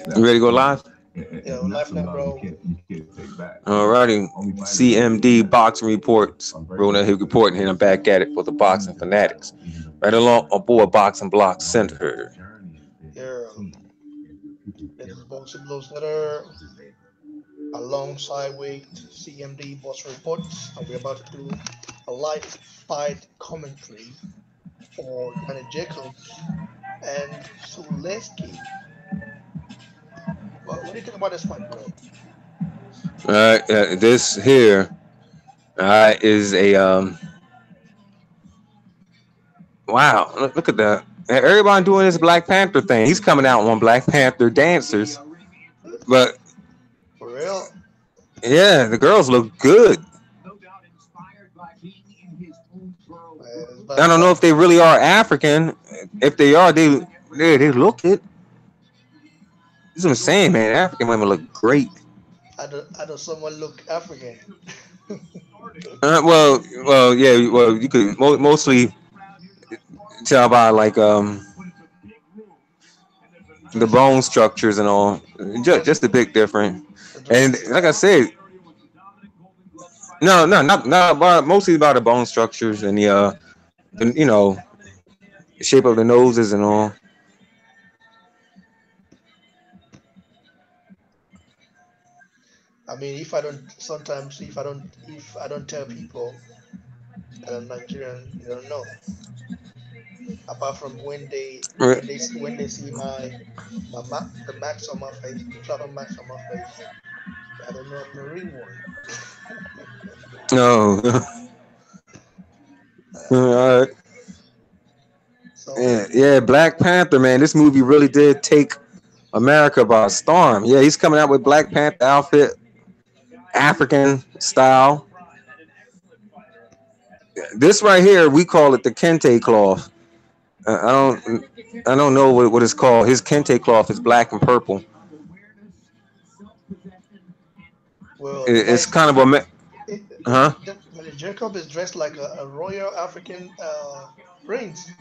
You ready to go live? Yeah, we're live now, bro. Alrighty. CMD boxing reports. Rona Hill reporting here. I'm back at it for the boxing fanatics. Right along aboard Boxing Block Center. Here, this is Boxing Blues Letter alongside with CMD Boss Reports, and we're about to do a live fight commentary for Danny Jacobs and Sulecki. What do you think about this fight, bro? Alright, this here is a wow. Look at that. Everybody doing this Black Panther thing. He's coming out on Black Panther dancers, but For real? yeah, the girls look good. I don't know if they really are African. If they are, they look it. That's what I'm saying, man. African women look great. I don't someone look African. Yeah. Well, you could mostly tell by like the Dress, bone structures and all. dress, Just a bit different. the And dressing like I style. said, no, not about mostly about the bone structures and the shape of the noses and all. I mean, if I don't tell people that I'm Nigerian, they don't know. Apart from when they see the marks on my face, the travel marks on my face, I don't know I'm the real one. No, all right. So Yeah, Black Panther, man. This movie really did take America by storm. Yeah, he's coming out with Black Panther outfit, African style. This right here, we call it the kente cloth. I don't know what it's called. His kente cloth is black and purple. well, the It's guys, kind of a huh? Jacob is dressed like a royal African prince.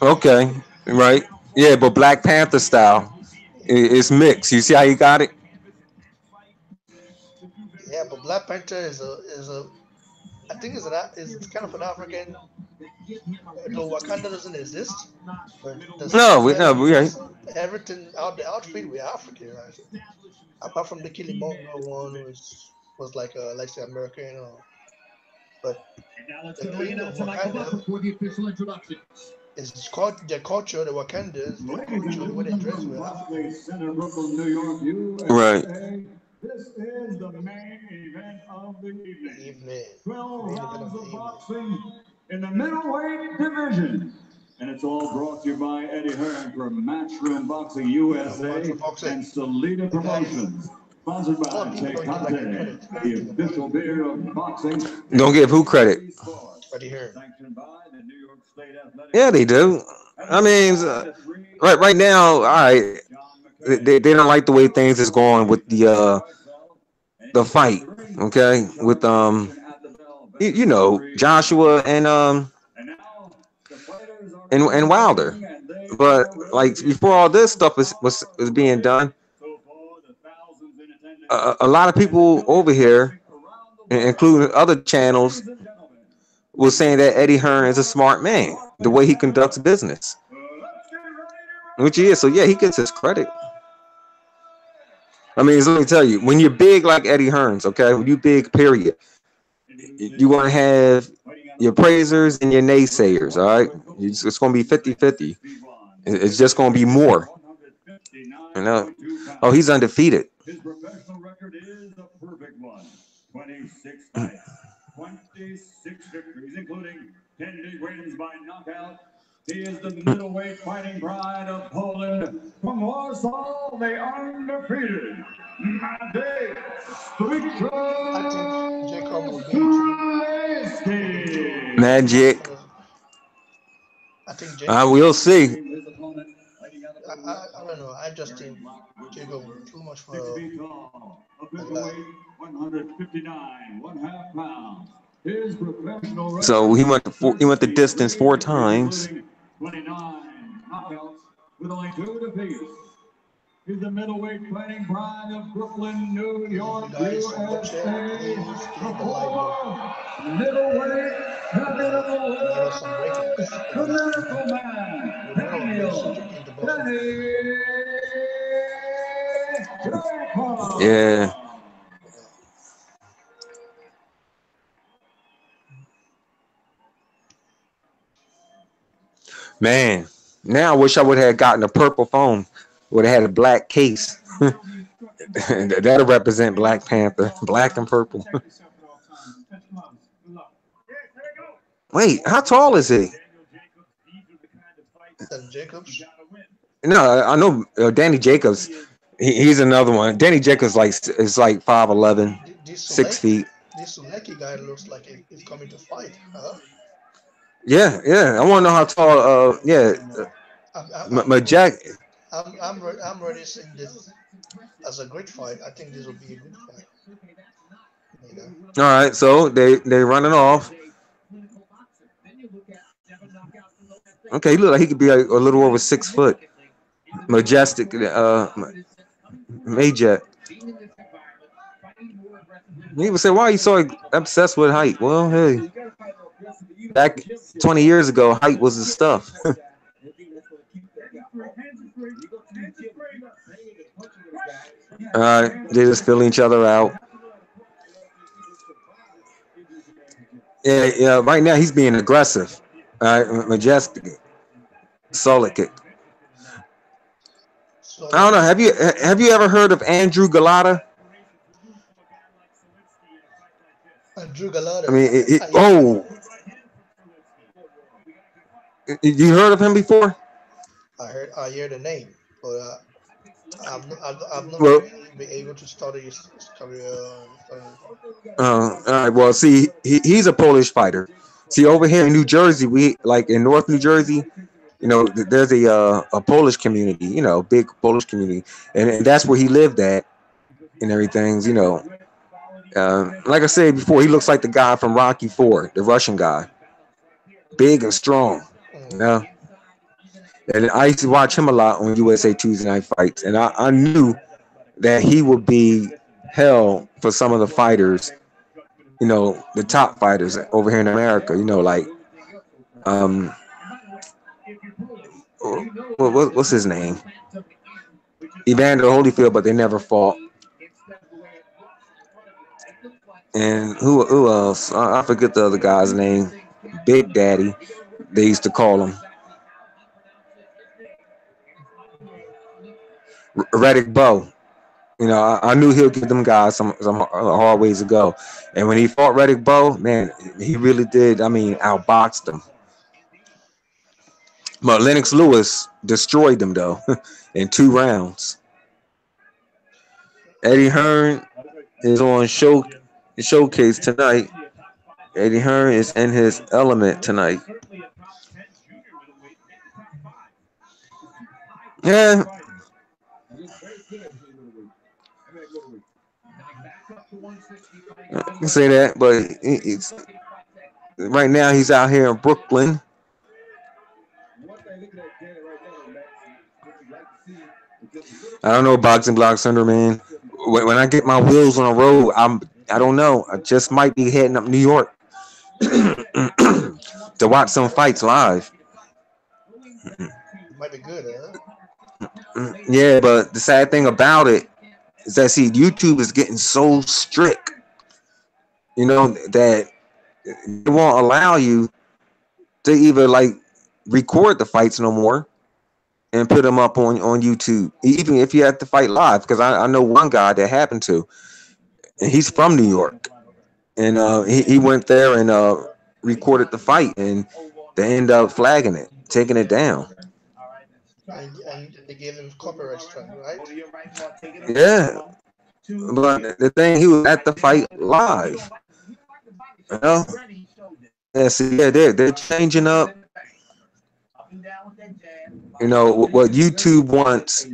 Okay, right. Yeah, but Black Panther style. It's mixed. You see how he got it? Yeah, but Black Panther is a I think is kind of an African. Though Wakanda doesn't exist, but the No, style, we ain't. everything out the outfit we're African. Right? Apart from the Kilimongo one, which was like like say American, but the king of Wakanda is called their culture. The Wakandas, their culture, the way they dress, were African. Right. Evening, main event of the evening. Now, Matcha Boxing, the guys. A lot of people don't give like the credit. What do you think about it? Don't give who credit. Right here, Yeah, they do. I mean, right now, all right. They don't like the way things is going with the fight. Okay, with Joshua and Wilder. But like before all this stuff was being done, a lot of people over here, including other channels, was saying that Eddie Hearn is a smart man, the way he conducts business, which he is. So yeah, he gets his credit. I mean, let me tell you, when you're big like Eddie Hearns, okay, when you big, period, you're gonna have your praisers and your naysayers. All right, it's gonna be 50-50. It's just gonna be more. You know. Oh, he's undefeated. I think Jacob will be Magic. I think We'll see. I don't know. I just think Jacob too much for a guy. So he went the distance 4 times. is the middleweight fighting pride of Brooklyn, New York, Guys, Maciej, USA. he's clean the light, bro. Middleweight champion of the Give us some rankings, world, the please. Miracle Man, Remember, make sure to Daniel, hit the button. Danny Yeah. Man, now I wish I would have gotten a purple phone. Would have had a black case. That'll represent Black Panther, black and purple. Wait, how tall is he? Then Jacobs. No, I know Danny Jacobs. He's another one. Danny Jacobs is like 5'11", This 6 feet. Sulecki guy looks like he's coming to fight, huh? Yeah, yeah. I want to know how tall. Yeah, I'm, Jack. I'm already seeing this as a great fight. I think this will be a good fight. You know, All right, so they running off. Okay, he look like he could be a little over 6 foot. Majestic, Majek. He would say, "Why are you so obsessed with height?" Well, hey, back 20 years ago, height was the stuff. All right, they just fill each other out. Yeah, yeah. Right now, he's being aggressive. All right, Majestic, Sulecki. so I don't know. Have you ever heard of Andrew Galata? Drew I Galata. mean, Yeah, you heard of him before? I hear the name, but I've never Well, been able to study his career. all right. Well, see, he's a Polish fighter. See, over here in New Jersey, we like in North New Jersey. There's a Polish community. Big Polish community, and that's where he lived at and everything. Like I said before, he looks like the guy from Rocky Four, the Russian guy, big and strong. You Mm. know, and I used to watch him a lot on USA Tuesday Night Fights, and I knew that he would be hell for some of the fighters. The top fighters over here in America. Like um, what's his name? Evander Holyfield, but they never fought. And who else? I forget the other guy's name. Big Daddy, they used to call him. Reddick Bow. I knew he'll give them guys some hard ways to go. And when he fought Reddick Bow, man, he really did. I mean, outboxed him. But Lennox Lewis destroyed them though in 2 rounds. Eddie Hearn is on showcase tonight. Eddie Hearn is in his element tonight. Yeah. I can say that, but right now he's out here in Brooklyn. I don't know boxing block center, man. When I get my wheels on the road, I don't know. I just might be heading up New York to watch some fights live. It might be good, huh? Yeah, but the sad thing about it is that YouTube is getting so strict, that they won't allow you to either record the fights no more and put them up on YouTube, even if you have to fight live. Because I know one guy that happened to, and he's from New York, and he went there and recorded the fight, and they end up flagging it, taking it down. And they gave him copyright strike, right? Yeah, but the thing, he was at the fight live. You know? Yeah, see, yeah, they're changing up. What YouTube wants.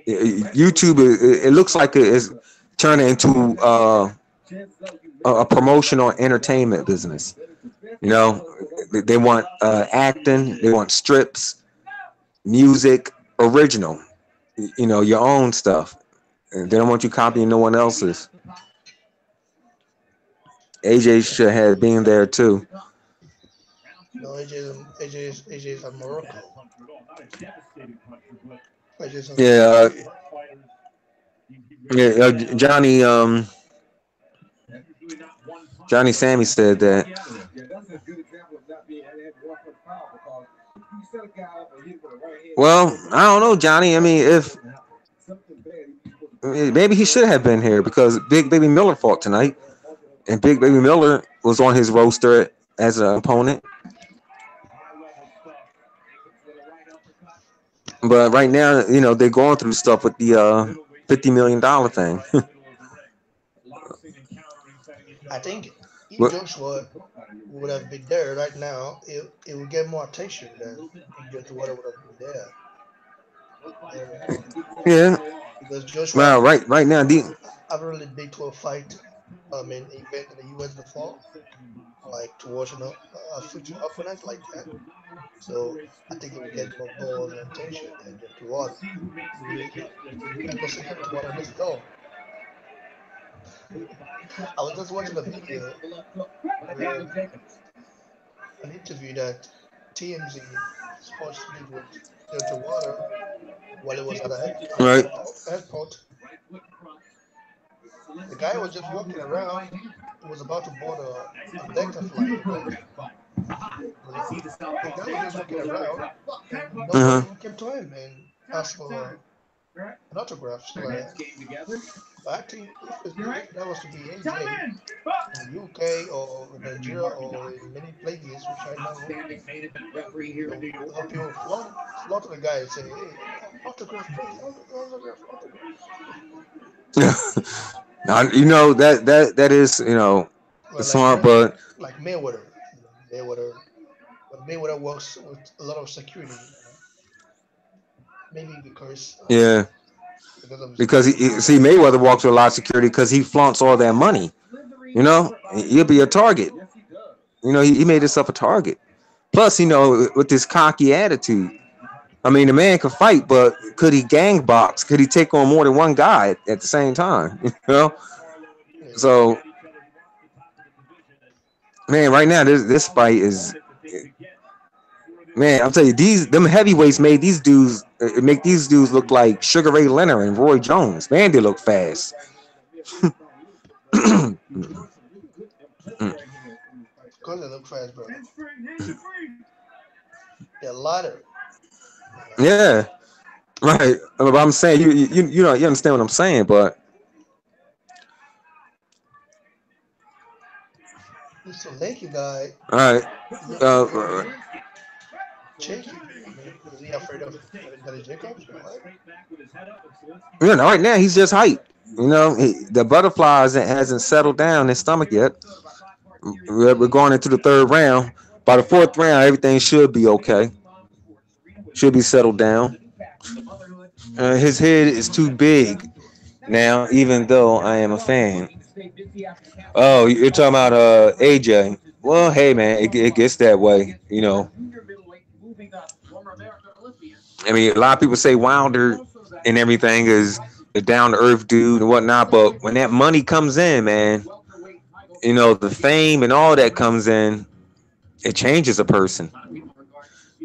YouTube, it looks like it is turning into a promotional entertainment business. They want acting, they want strips, music, original. your own stuff. And they don't want you copying no one else's. AJ should have been there too. No, AJ is at Morocco. AJ is on Yeah, Morocco. yeah. Johnny Sammy said that. Well, I don't know, Johnny. I mean, if maybe he should have been here because Big Baby Miller fought tonight, and Big Baby Miller was on his roster as an opponent. But right now, they're going through stuff with the $50 million thing. I think if Joshua would have been there right now, it would get more attention than if Joshua would have been there. Yeah. Because Joshua Well, right now, haven't really been to a fight, event in the US before, like to watch a future opponent like that. So I think it will get more balls and attention than Joshua. Like I said, Joshua is tall. I was just watching a video where an interview that TMZ Sports did with Delta Water while it was at right. airport. The guy was just walking around. He was about to board a Delta flight, right? The guy was just walking around, and nobody even came to him and asked for an autograph. So I think if that was to be AJ in the UK or in Nigeria or in many places, which I know, people flock to the guy and say, "Hey, autograph, please, autograph." that is smart, but like Mayweather, but Mayweather works with a lot of security, maybe because yeah. Because see, Mayweather walks with a lot of security because he flaunts all that money. He'll be a target. He made himself a target. Plus, with this cocky attitude. I mean, the man could fight, but could he gang box? Could he take on more than one guy at the same time? So, man, right now this fight is, man. I'm telling you, them heavyweights make these dudes look like Sugar Ray Leonard and Roy Jones. Man, they look fast. Because they look fast, bro. They're lighter. Yeah, right. But I'm saying you understand what I'm saying, but this Sulecki guy. All right. Shaky. Is he afraid of Danny Jacobs? Right now he's just hyped. The butterfly hasn't settled down in his stomach yet. We're going into the third round. By the fourth round, everything should be okay. Should be settled down. His head is too big now, even though I am a fan. Oh, you're talking about AJ. Well, hey man, it gets that way. I mean, a lot of people say Wilder and everything is a down to earth dude and whatnot, but when that money comes in, man, the fame and all that comes in, it changes a person.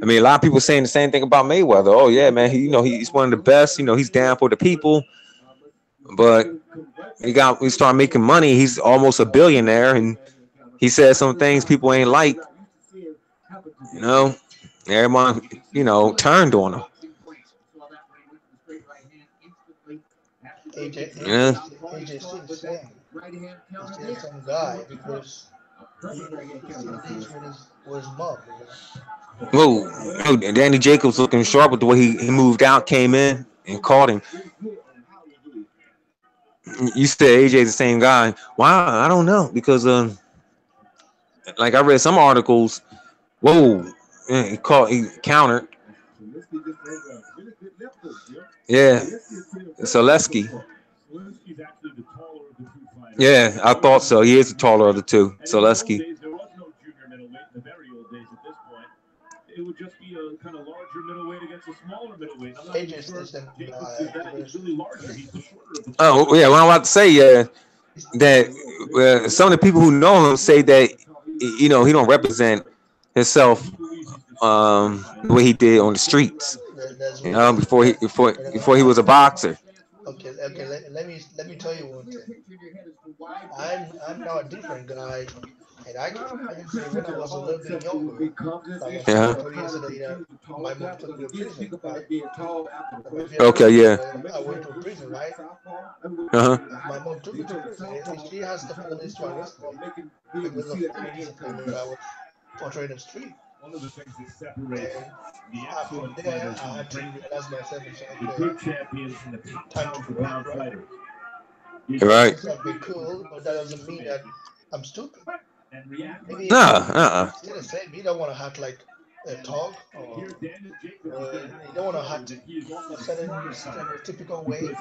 I mean, a lot of people saying the same thing about Mayweather. Oh yeah, man, he's one of the best. He's down for the people, but we start making money. He's almost a billionaire, and he said some things people ain't like. Everyone, turned on him. AJ still the same. He's still the same guy because he still lives with his mom. Whoa, Danny Jacobs looking sharp with the way he moved out, came in and caught him. You said AJ's the same guy. Wow, I don't know because like I read some articles. Whoa, he countered. Yeah, Sulecki. Yeah, I thought so. He is the taller of the two. Sulecki. It would just be a kind of larger middleweight against a smaller middleweight. I'm AJ says them Oh yeah, well I'm about to say that some of the people who know him say that he don't represent himself the way he did on the streets. That's real. Before he was a boxer. Okay. Let me tell you one thing. I'm now a different guy, and I can say when I was a little bit younger, like I Yeah. told you yesterday, my mom took me to prison, right? If you ever Okay. remember, Yeah. I went to prison, right? Uh huh. My mom took me to prison, and she has the police to arrest me because of indiscipline where I was portrayed in the street. And from there, I had to realize myself and say, okay, time to grow up, right? Right. Since I've been cool, but that doesn't mean that I'm stupid. Maybe Nah. still the same. You don't want to act like a dog, you don't want to act a certain stereotypical way.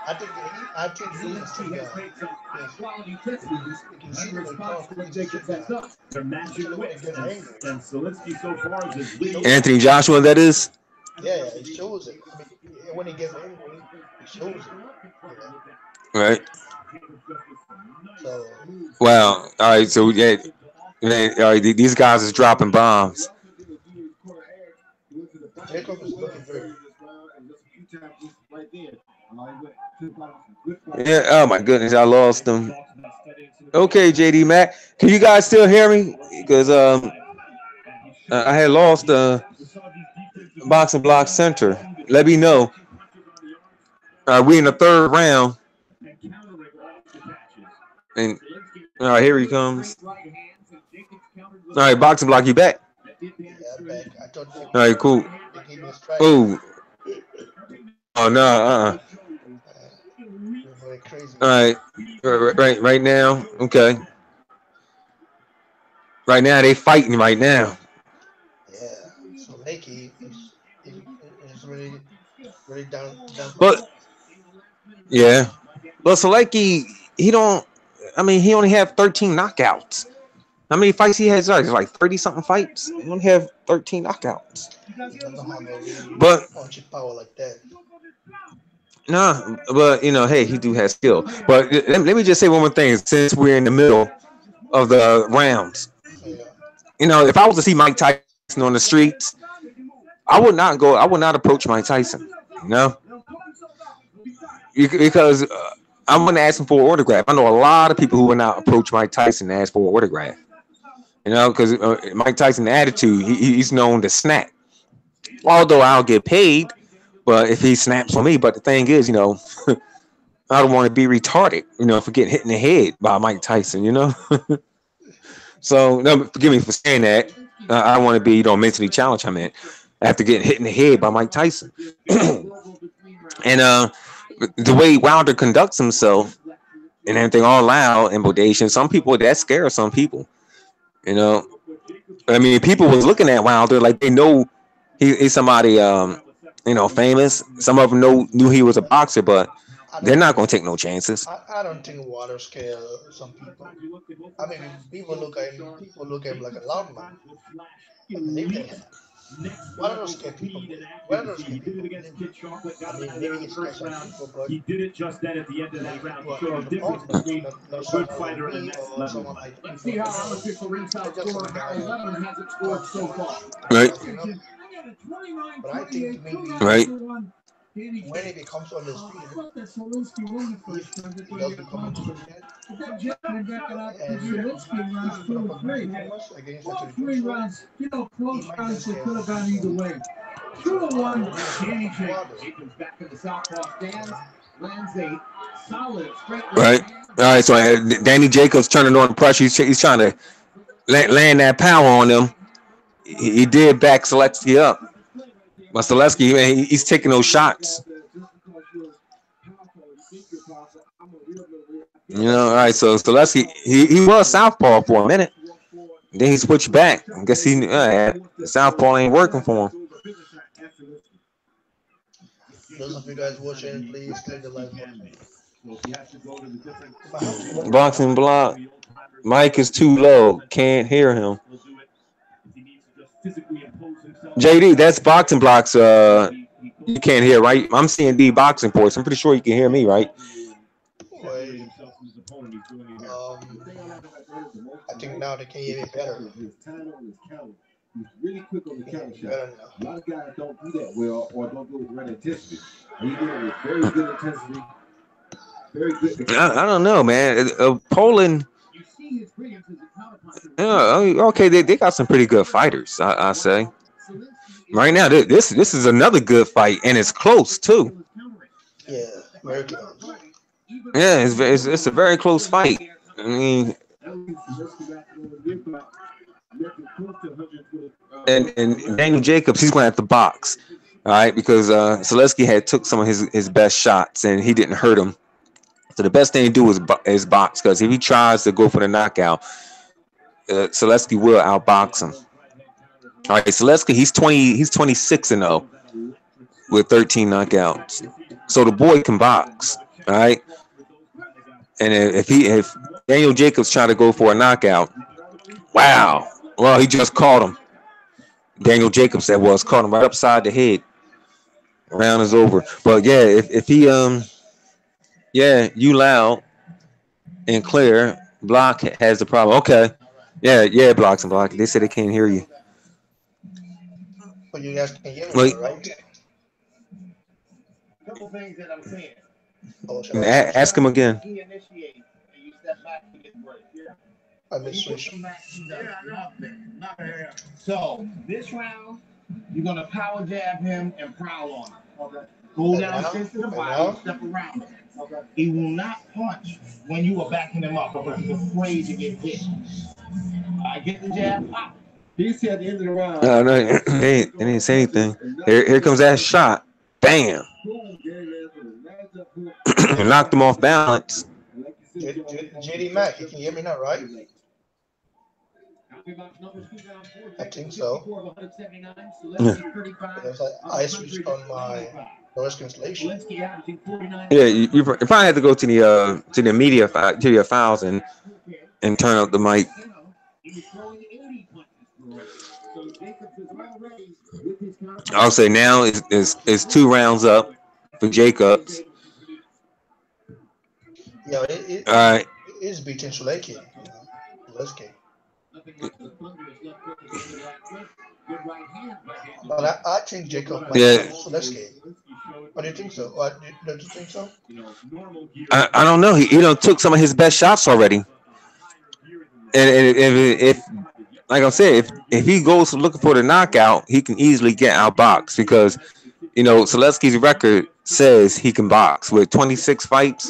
I think he's a street guy because you can see the way talk. He's a street guy, especially when he gets angry. He shows it. Anthony Joshua, that is. Yeah, he shows it. I mean, when he gets angry, he shows it. You know. Right. So Wow. All right. So yeah, man. All right. These guys is dropping bombs. Jacob is looking very. Yeah. Oh my goodness, I lost them. Okay, JD Mac, can you guys still hear me? Because I had lost Boxing Block Center. Let me know. We in the third round, and all right, here he comes. All right, Boxing Block, you back? Yeah, back. I thought All right, cool. they gave me a strike. Oh, oh no, You're very crazy. All right, right now. Okay, right now they fighting right now. Yeah. So Lakey is really down bad. But yeah, but Sulecki, he don't. I mean, he only have 13 knockouts. How many fights he has? Like 30 something fights. He only have 13 knockouts. He doesn't have a really But punching power like that. nah, but hey, he do have skill. But let me just say one more thing. Since we're in the middle of the rounds, Yeah. if I was to see Mike Tyson on the streets, I would not go. I would not approach Mike Tyson. You know, because I'm going to ask him for an autograph. I know a lot of people who would not approach Mike Tyson and ask for an autograph. Because Mike Tyson's attitude, he's known to snap. Although I'll get paid, but if he snaps on me, but the thing is, I don't want to be retarded, for getting hit in the head by Mike Tyson, So no, forgive me for saying that. I want to be, mentally challenged. I mean, after getting hit in the head by Mike Tyson, and the way Wilder conducts himself and everything, all loud and bodacious. Some people that scares some people. I mean, people was looking at Wilder like they know he's somebody, famous. Some of them knew he was a boxer, but they're not gonna take no chances. I don't think water scare some people. I mean, people look at him like a loud man. I believe that. Water don't scare people. Water don't scare people. Believe me. I mean, maybe he scares some people, but maybe people across the pond, not someone like me or someone like they're just some guy that talks too much. Right. But I think maybe Right. when he becomes undisputed, if he does become undisputed, and if he put up a good performance against Anthony Joshua, he might then scare some people. So I don't really think Wilder. Right. All right. So Danny Jacobs turning on the pressure. He's trying to land that power on him. He did back Sulecki up, but Sulecki, man, he's taking those shots. All right. So Sulecki, he was southpaw for a minute. Then he switched back. I guess southpaw ain't working for him. Those of you guys watching, please click the like button. Boxing Block. Mic is too low. Can't hear him. JD, that's boxing blocks. You can't hear, right? I'm seeing D boxing ports. I'm pretty sure you can hear me, right? Wait, I think now they can hear me better. Better now. A lot of guys don't do that well or don't do it with intensity. He did it with very good intensity. Very good. I don't know, man. Poland. Okay, they got some pretty good fighters. I say right now this is another good fight, and it's close too. Yeah, very close. Yeah, it's a very close fight. I mean, and Daniel Jacobs, he's going to have to box, all right, because Sulecki had took some of his best shots and he didn't hurt him. So the best thing to do is box, because if he tries to go for the knockout, Sulecki will outbox him. All right, Sulecki, he's 26-0 with 13 knockouts. So the boy can box, all right. And if Daniel Jacobs try to go for a knockout, wow, well, he just caught him. Daniel Jacobs, that was, caught him right upside the head. Round is over. But yeah, if he you loud and clear. Block has the problem. Okay. Yeah, blocks and block. They said they can't hear you. But you guys can hear me, right? A couple things that I'm saying. Oh, Ask him again. He initiates and you step back and get break. I missed switch. So this round, you're gonna power jab him and prowl on him. Okay. Go down straight to the body, step around him. Okay. He will not punch when you are backing him up because he's afraid to get hit. I get the jab, pop. He said at the end of the round. No, they didn't say anything. Here comes that shot. Bam. Knocked him off balance. JD Mack, you can hear me now, right? I think so. I switched on my noise cancellation. Yeah, you probably have to go to the media to your files and turn up the mic. I'll say now is 2 rounds up for Jacobs. Yeah, all right. It is beating Sulecki. Sulecki. But I think Jacob might Sulecki. What do you think so? Don't you think so? I don't know. He done took some of his best shots already. And if like I said, if he goes looking for the knockout, he can easily get outboxed because Sulecki's record says he can box with 26 fights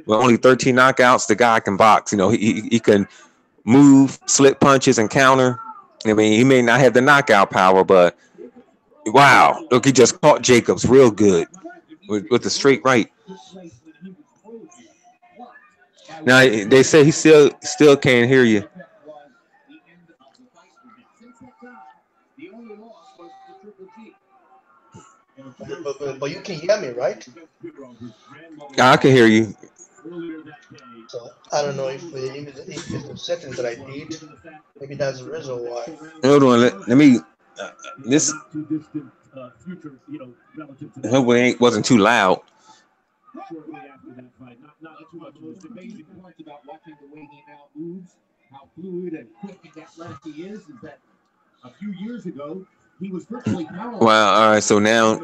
with only 13 knockouts. The guy can box. He can move, slip punches, and counter. I mean, he may not have the knockout power, but wow, look, he just caught Jacobs real good with the straight right. Now they say he still can't hear you. But you can hear me, right? I can hear you. So I don't know if it's the settings that I did. Maybe that's the reason why. Hold on, let me. This hopefully it wasn't too loud. Shortly after that fight, not too much. The most amazing part about watching the way he now moves, how fluid and quick and athletic he is that a few years ago he was virtually powerless. Wow. All right. So now,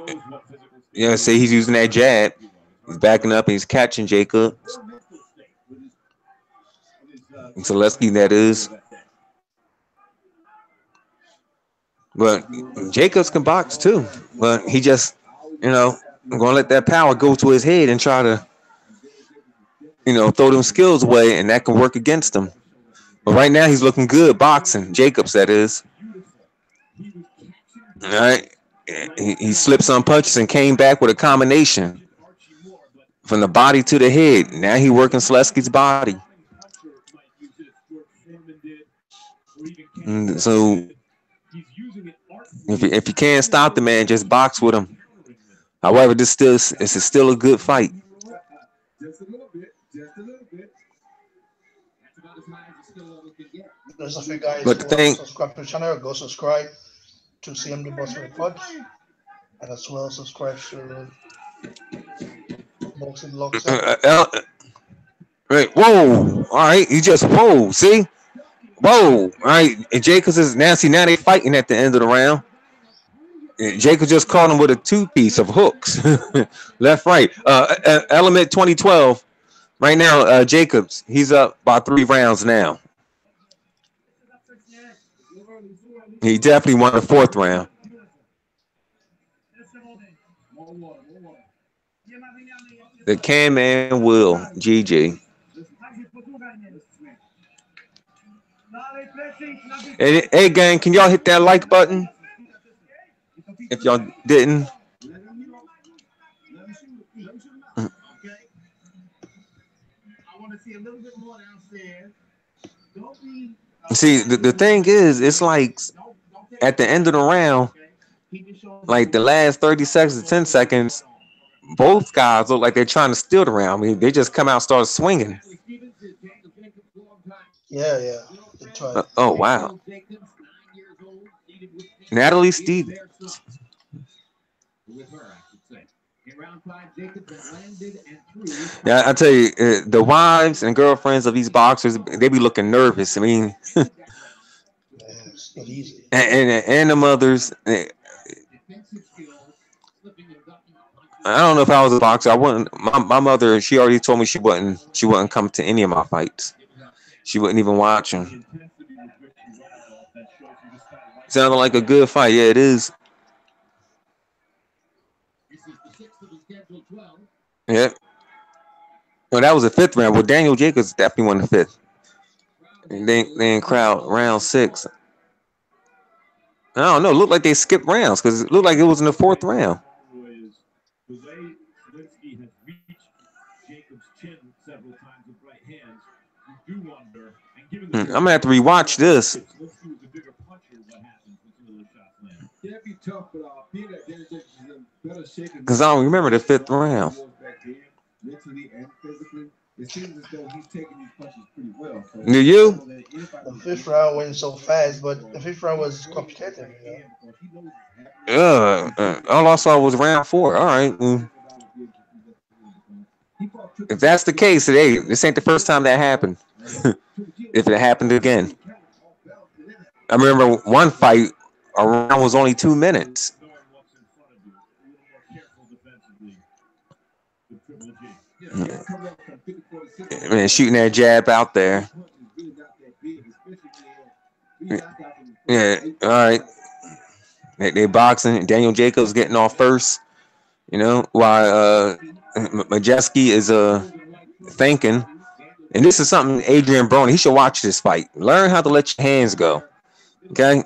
say he's using that jab. He's backing up and he's catching Jacobs. And Sulecki, that is. But Jacobs can box too. But he just, I'm going to let that power go to his head and try to, throw them skills away, and that can work against him. But right now he's looking good boxing. Jacobs, that is. All right. He slipped some punches and came back with a combination from the body to the head. Now he's working Sulecki's body. And so if you can't stop the man, just box with him. However, this is still a good fight. Just a little bit. That's about as high as it's still ever could get. There's a few guys but who want to subscribe to the channel. Go subscribe. to CMD Boxing Reports, and as well subscribe to Boxing Log 7. Right. Whoa. All right. He just whoa. See. Whoa. All right. And Jacobs is nasty. Now they fighting at the end of the round. And Jacobs just caught him with a two-piece of hooks, left, right. Element 2012. Right now, Jacobs. He's up by 3 rounds now. He definitely won the 4th round. The Cam and Will, GG. Hey, gang, can y'all hit that like button? If y'all didn't. See, the thing is, it's like at the end of the round, like the last 30 seconds to 10 seconds, both guys look like they're trying to steal the round. I mean, they just come out and start swinging. Yeah. Oh, wow. Natalie Stevens. Yeah, I tell you, the wives and girlfriends of these boxers, they be looking nervous. I mean, it's not easy. And the mothers. I don't know if I was a boxer. I wouldn't. My mother, she already told me she wouldn't come to any of my fights. She wouldn't even watch them. Sounded like a good fight. Yeah, it is. Yeah. Well, that was the 5th round. Well, Daniel Jacobs definitely won the 5th. And then crowd round 6. I don't know. It looked like they skipped rounds because it looked like it was in the 4th round. I'm gonna have to rewatch this. Because I don't remember the 5th round. Do you? The 5th round went so fast, but the 5th round was competitive. All I saw was round 4. All right. If that's the case, this ain't the first time that happened. If it happened again. I remember one fight, a round was only 2 minutes. Man, shooting that jab out there. Yeah, all right. They boxing. Daniel Jacobs getting off first. You know, while Majeski is thinking. And this is something Adrian Broner, he should watch this fight. Learn how to let your hands go. Okay?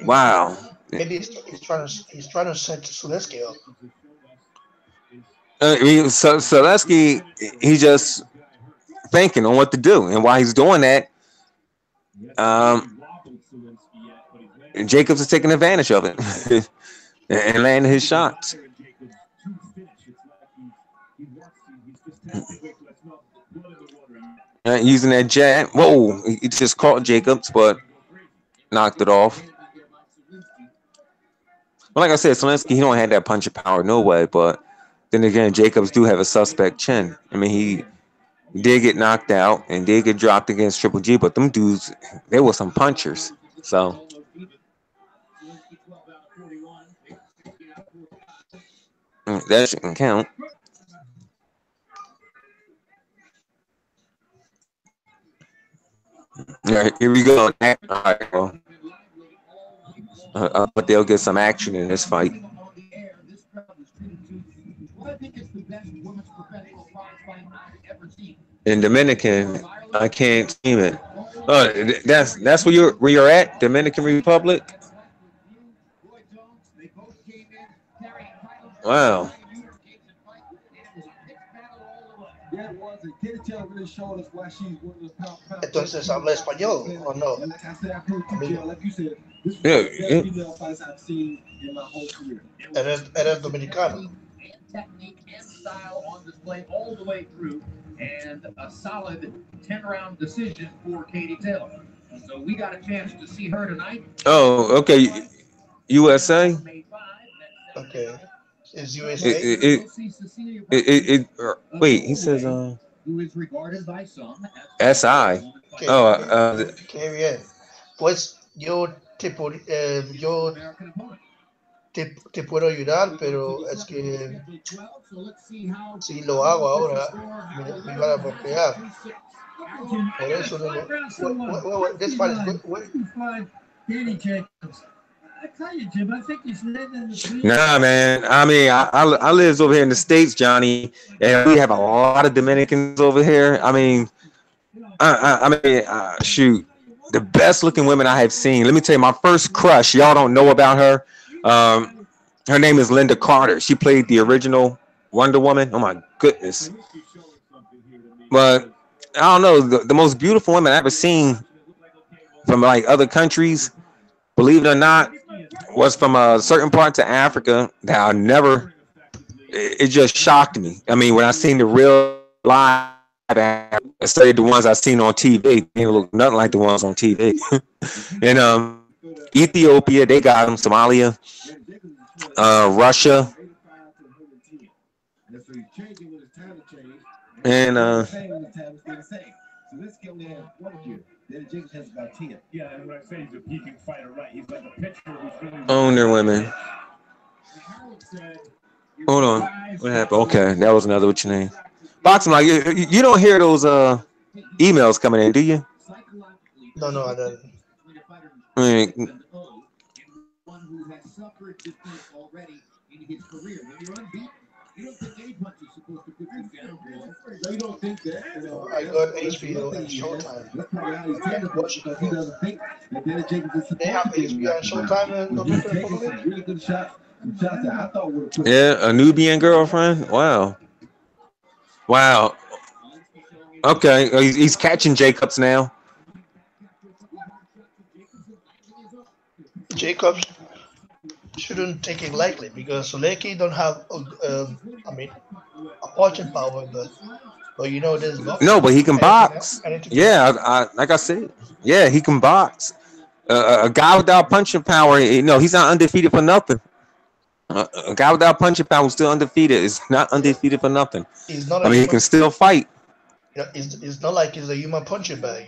Wow. Maybe he's trying to set Sulecki up. Sulecki, he's just thinking on what to do. And while he's doing that, Jacobs is taking advantage of it and landing his shots. Using that jab. Whoa, he just caught Jacobs, but knocked it off. Well, like I said, Sulecki, he don't have that punching power, no way. But then again, Jacobs do have a suspect chin. I mean, he did get knocked out and did get dropped against Triple G, but them dudes, they were some punchers. So that shouldn't count. All right, here we go. All right, well, but they'll get some action in this fight. In Dominican, I can't see it. That's where you're at, Dominican Republic. Wow. Entonces habla español o no? Yeah. Eres dominicano. Technique and style on display all the way through, and a solid 10-round decision for Katie Taylor. So we got a chance to see her tonight. Oh, okay. USA. Okay. Is It USA? it wait. He says Who is regarded by some SI. Que, Oh, que, que bien. Pues yo te puedo ayudar, pero es que si lo hago ahora, me van a bloquear. Por eso no lo. This fight is good. nah, man. I mean, I lives over here in the States, Johnny, and we have a lot of Dominicans over here. I mean, shoot, the best looking women I have seen. Let me tell you, my first crush. Y'all don't know about her. Her name is Linda Carter. She played the original Wonder Woman. Oh my goodness. But I don't know, the most beautiful women I've ever seen from like other countries, believe it or not, was from certain parts of Africa that I never. It just shocked me. I mean, when I seen the real live, instead of the ones I seen on TV, they look nothing like the ones on TV. And Ethiopia, they got them. Somalia, Russia, and owner women. Hold on. What happened? Okay, that was another. What's your name? Boxing, like you don't hear those emails coming in, do you? No, I don't. I mean, I got HBO and Showtime. I can't watch it. They have HBO and Showtime in Dominican Republic. yeah, a Nubian girlfriend. Wow, wow. Okay, he's catching Jacobs now. Jacobs shouldn't take it lightly because Sulecki don't have, I mean, a punching power, but this boxer. No, but he can box. Anything can Yeah, happen. like I said, yeah, he can box. A guy without punching power, he's not undefeated for nothing. A guy without punching power is still undefeated. Is not undefeated for nothing. He's not I a mean, he human. can still fight. It's not like he's a human punching bag.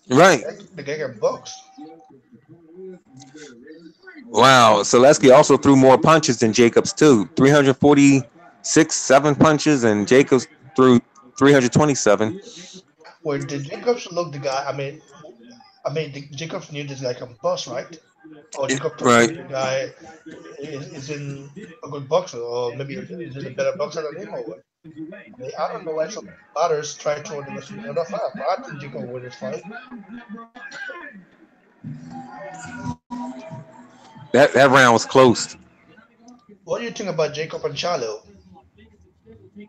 Right. The guy can box. Wow. Sulecki also threw more punches than Jacobs too. 346, 7 punches, and Jacobs threw 327. Where did Jacobs look the guy? Jacobs knew this guy can box, right? Or Jacob thought Right. the guy is in a good boxer, or maybe is in a better boxer than him, or what? I don't know why some others try to underestimate another fight. But I think Jacob will win this fight. That round was close. What do you think about Jacob and Charlo? Do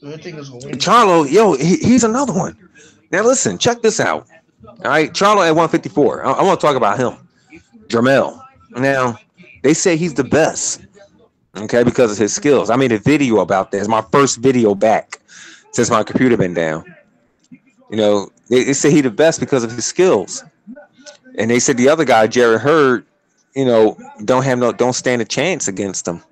you think it's going to win? Charlo, yo, he's another one. Now listen, check this out. All right, Charlo at 154. I want to talk about him. Jermel. Now, they say he's the best. Okay, because of his skills. I made a video about that. It's my first video back since my computer been down. They say he's the best because of his skills. And they said the other guy, Jared Hurd, don't stand a chance against him.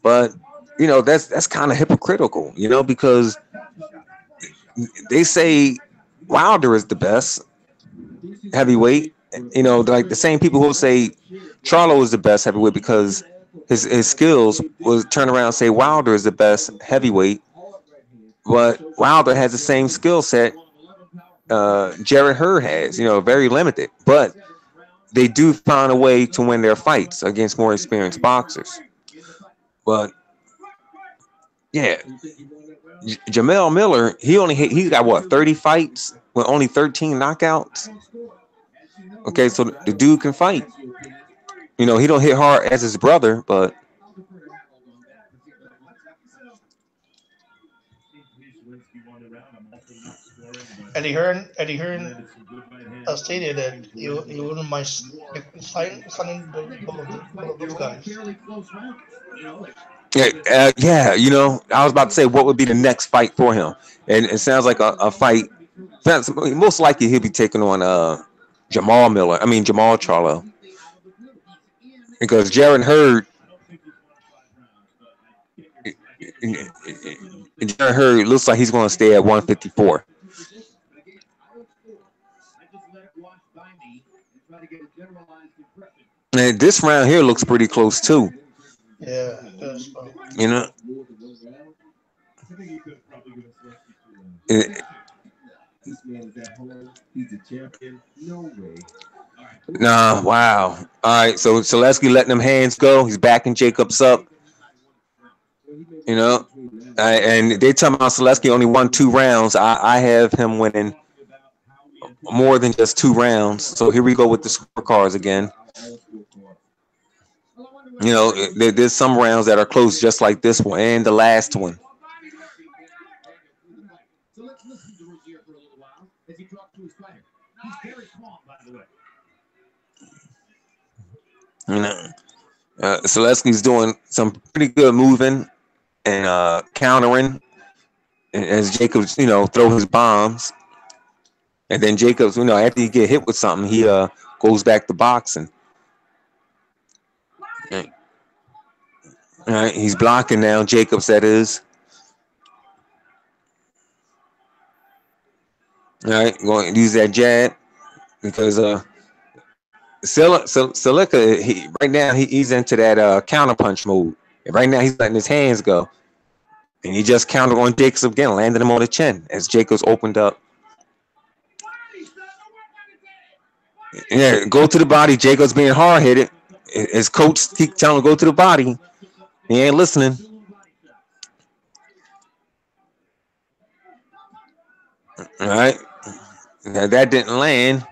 But that's kind of hypocritical, because they say Wilder is the best heavyweight. Like the same people who say Charlo is the best heavyweight because his skills will turn around and say Wilder is the best heavyweight, but Wilder has the same skill set Jared Hurd has, very limited, but they do find a way to win their fights against more experienced boxers. But yeah, Jamel Miller, he's got what, 30 fights with only 13 knockouts. Okay, so the dude can fight. He don't hit hard as his brother, but Eddie Hearn stated that he wouldn't mind signing both of those guys. yeah, I was about to say what would be the next fight for him, and it sounds like a fight Most likely he'll be taking on Jamal Charlo, because Jared Hurd. Jared Hurd looks like he's going to stay at 154. And this round here looks pretty close too. Yeah, that's You know. Nah, wow. All right, so Sulecki letting them hands go. He's backing Jacobs up. You know, and they talking about Sulecki only won 2 rounds. I have him winning more than just 2 rounds. So here we go with the scorecards again. You know, there's some rounds that are close, just like this one and the last one. You know, Sulecki's doing some pretty good moving and countering as Jacobs, throw his bombs. And then Jacobs, after he get hit with something, he goes back to boxing. All right, he's blocking now. Jacobs, that is. All right, going to use that jab because Sulecki, right now he's into that counter punch mode. And right now he's letting his hands go, and he just countered on Jacobs again, landing him on the chin as Jacobs opened up. Yeah, go to the body. Jacobs being hard headed. His coach keep telling him to go to the body. He ain't listening. All right. Now that didn't land.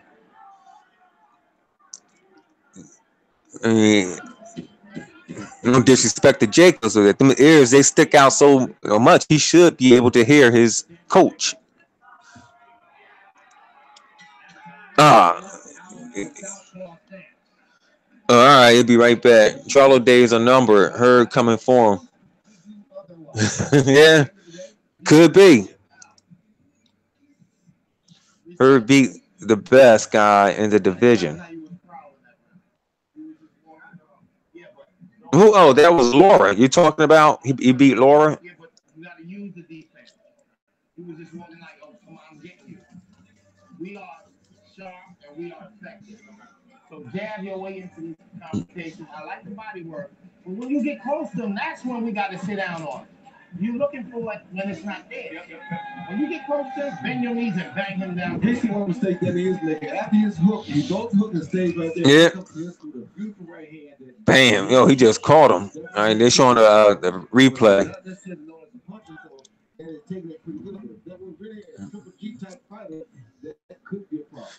I mean, no disrespect to Jacobs, so that them ears, they stick out so much, he should be able to hear his coach. All right, he'll be right back. Charlo days are numbered. Hurd coming for him. Yeah, could be. Hurd beat the best guy in the division. Who? Oh, that was Laura. You talking about? He beat Laura? Yeah, but you got to use the defense. He was just walking like, oh, come on, I'm getting you. We are sharp and we are effective. So jab your way into these conversations. I like the body work. But when you get close to them, that's when we got to sit down on it. You're looking for it when it's not there. When you get close to him, bend your knees and bang him down. This is one mistake that is making. After his hook, he goes to hook and stays right there. Yeah. Bam. Yo, he just caught him. All right, they're showing the replay.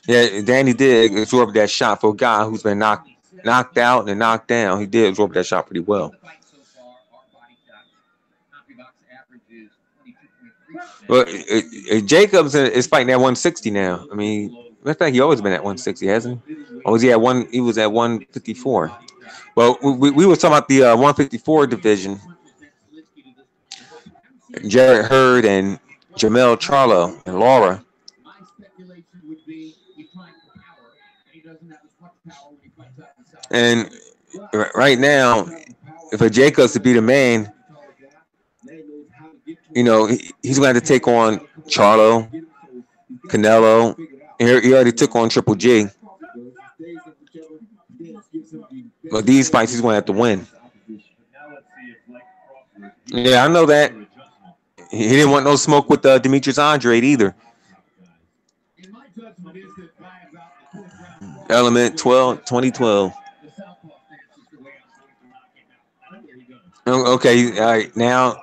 Yeah, Danny did absorb that shot for a guy who's been knocked out and knocked down. He did absorb that shot pretty well. But Jacobs is fighting at 160 now. I mean, matter of fact, he always been at 160, hasn't he? Or was he at one? He was at 154. Well, we were talking about the 154 division. Jared Hurd and Jamel Charlo and Laura. And right now, if a Jacobs to be the man, he's going to have to take on Charlo, Canelo. He already took on Triple G. But these fights he's going to have to win. Yeah, I know that. He didn't want no smoke with Demetrius Andrade either. Element 2012. Okay, all right. Now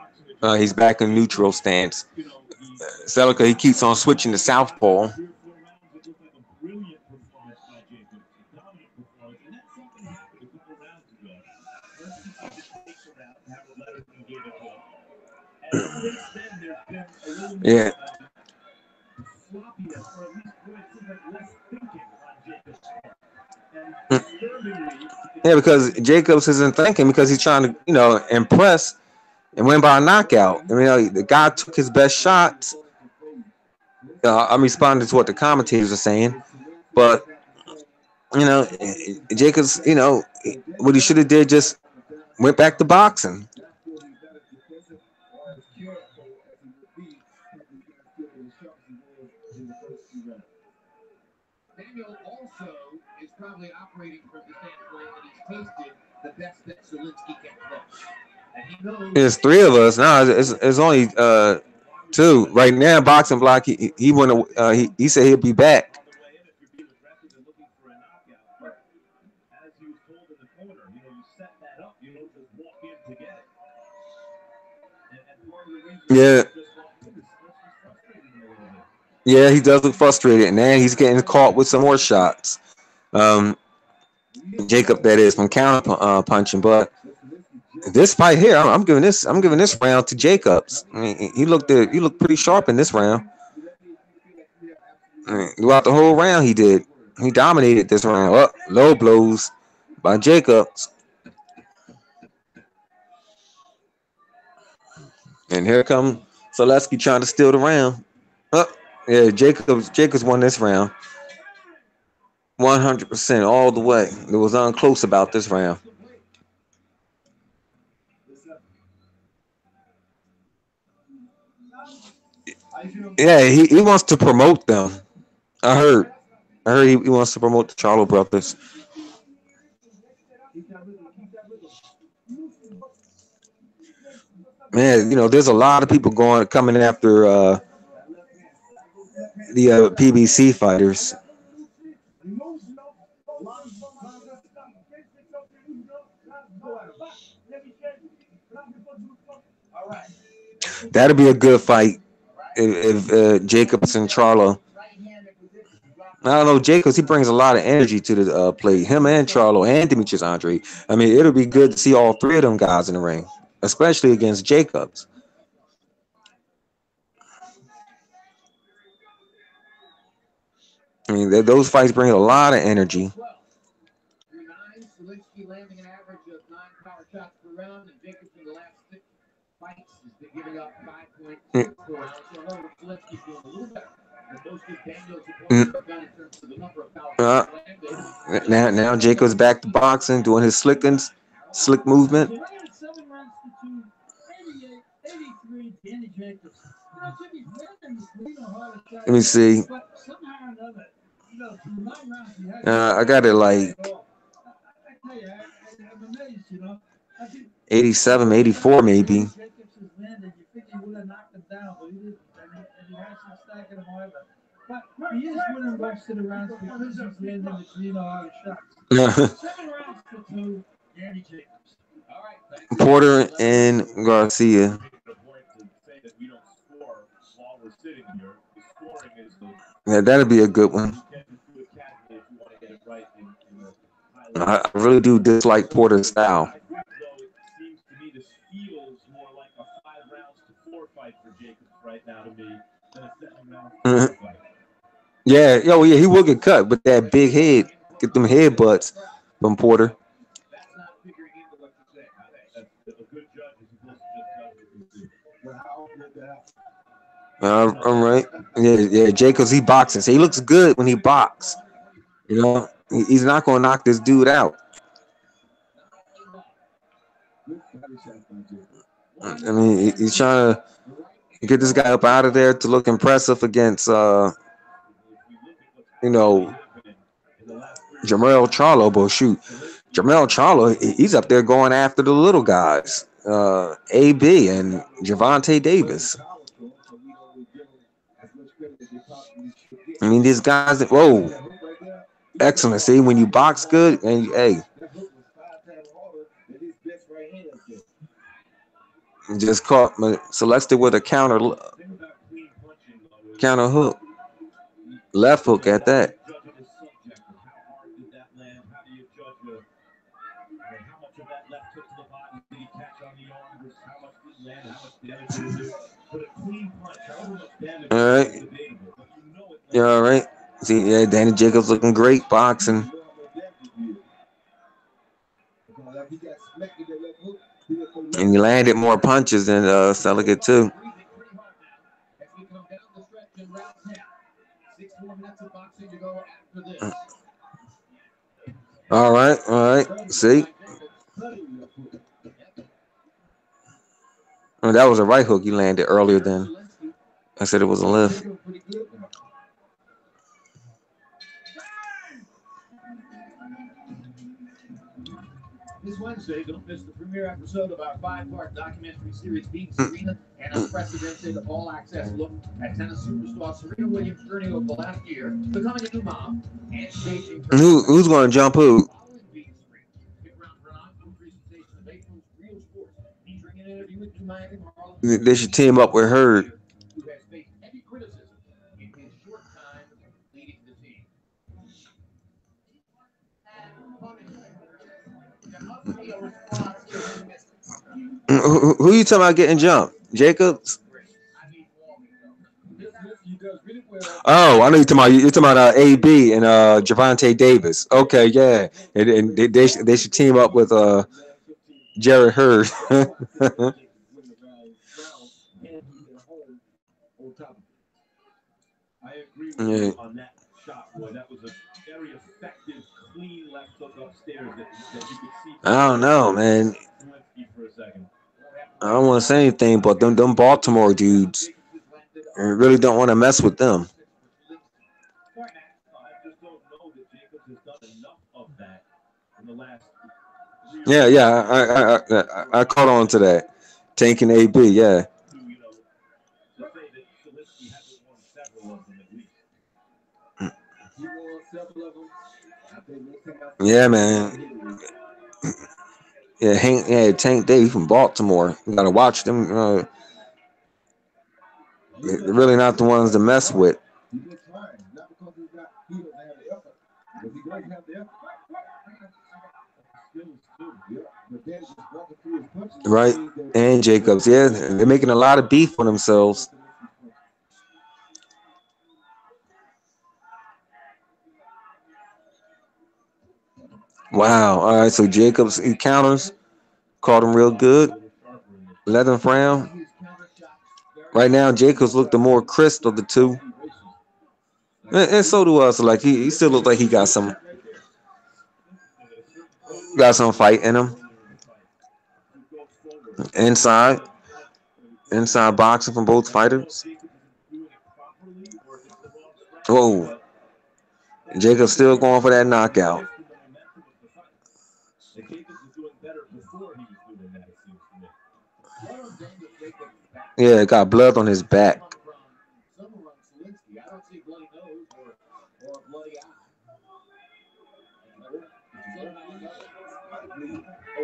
he's back in neutral stance. Sulecki, he keeps on switching to southpaw. Yeah. Yeah, because Jacobs isn't thinking, because he's trying to, impress and win by a knockout. The guy took his best shots, I'm responding to what the commentators are saying, but you know, Jacobs, you know, what he should have did just went back to boxing. Daniel also is probably operating from the standpoint that he's tasted the best that Sulecki can coach. There's three of us now. It's only two right now. Boxing block. He went. He said he'll be back. Yeah. Yeah, he does look frustrated, and then he's getting caught with some more shots. Jacob, that is from counter punching, but this fight here, I'm giving this round to Jacobs. I mean, he looked pretty sharp in this round. I mean, throughout the whole round, he did. He dominated this round. Up, low blows by Jacobs, and here comes Sulecki trying to steal the round. Up, yeah, Jacobs won this round. 100% all the way. It was unclose about this round. Yeah, he wants to promote them. I heard he wants to promote the Charlo brothers. Man, you know, there's a lot of people coming after the PBC fighters. That'd be a good fight if Jacobs and Charlo. I don't know, Jacobs, he brings a lot of energy to the plate. Him and Charlo and Demetrius Andre. I mean, it'll be good to see all three of them guys in the ring, especially against Jacobs. I mean, those fights bring a lot of energy. Sulecki landing an average of 9 power shots per round, and Jacobs in the last 6 fights has been giving up 5.6 per round. So in other words, Sulecki's doing a little better than most of Daniel's opponents have done in terms of the number of power shots landed. Now Jacobs back to boxing, doing his slick movement. Let me see. I got it like 87, 84 maybe. Porter and Garcia. Yeah, that'd be a good one. I really do dislike Porter's style. Yeah, yeah, he will get cut with that big head. Get them headbutts from Porter. All right. Yeah, Jacobs, he boxing. So he looks good when he boxes. You know, he's not going to knock this dude out. I mean, he's trying to get this guy up out of there to look impressive against, you know, Jermell Charlo. But shoot, Jermell Charlo, he's up there going after the little guys, AB and Gervonta Davis. I mean, these guys, whoa, excellent. See, when you box good, and hey, just caught Sulecki with a counter hook, left hook at that. All right. Yeah, all right. See, yeah, Danny Jacobs looking great boxing. And he landed more punches than Sulecki too. All right. See? Oh, that was a right hook he landed earlier than I said it was a left. This Wednesday, don't miss the premiere episode of our 5-part documentary series, Beat Serena, an unprecedented all-access look at tennis superstar Serena Williams' journey over the last year, becoming a new mom, and staging her... Who's going to jump who? They should team up with her. Who you talking about getting jumped? Jacobs? Oh, I know you're talking about AB and Javante Davis. Okay, yeah, and they should team up with Jared Hurd. Yeah. On that shot, boy, that was a very effective, clean left hook upstairs that you could see. I don't know, man. I don't want to say anything, but them Baltimore dudes, I really don't want to mess with them. Yeah, I caught on to that. Tanking AB, yeah. Yeah, man. Yeah, Tank Dave from Baltimore. You gotta watch them. They're really not the ones to mess with. Right, and Jacobs. Yeah, they're making a lot of beef for themselves. Wow. All right, so Jacobs, he counters, caught him real good. 11th round. Right now, Jacobs looked the more crisp of the two. And so do us. Like he still looks like he got some fight in him. Inside boxing from both fighters. Whoa. Jacobs still going for that knockout. Yeah, got blood on his back.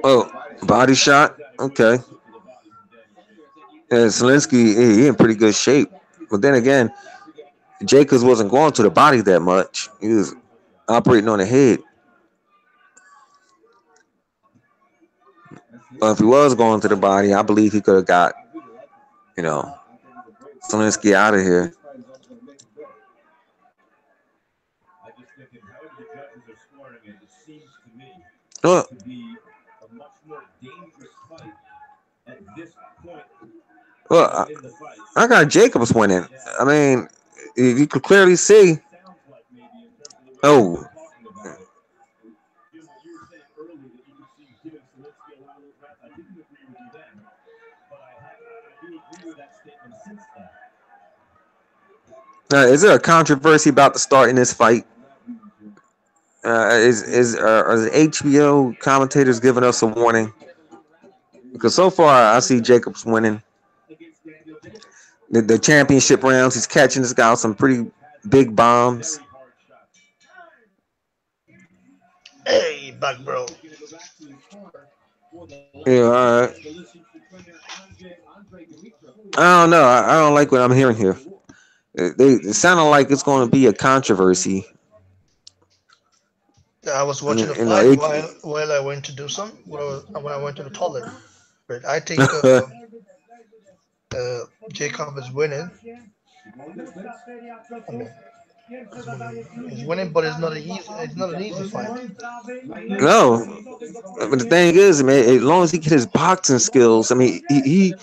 Oh, body shot. Okay. Yeah, Sulecki, he in pretty good shape. But then again, Jacobs wasn't going to the body that much. He was operating on the head. Well, if he was going to the body, I believe he could have got, Sulecki out of here. Well, I got Jacobs winning. I mean, you could clearly see. Oh. Is there a controversy about to start in this fight? Are the HBO commentators giving us a warning? Because so far I see Jacobs winning the championship rounds. He's catching this guy with some pretty big bombs. Hey, back bro. Yeah, all right. I don't know. I don't like what I'm hearing here. It sounded like it's going to be a controversy. I was watching the fight while I went to do some. When I went to the toilet, but I think Jacob is winning. I mean, he's winning, but it's not an easy fight. No, but the thing is, man, as long as he get his boxing skills, I mean, he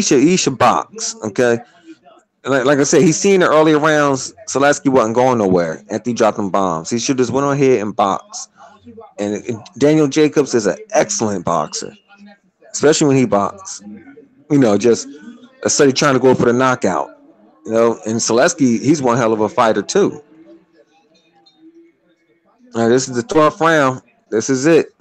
should box. Okay, like I said, he's seen the earlier rounds. Sulecki wasn't going nowhere after he dropped them bombs. He should just went on ahead and box. And Daniel Jacobs is an excellent boxer, especially when he boxes. Just instead of trying to go for the knockout. And Sulecki, he's one hell of a fighter too. Now, this is the 12th round. This is it.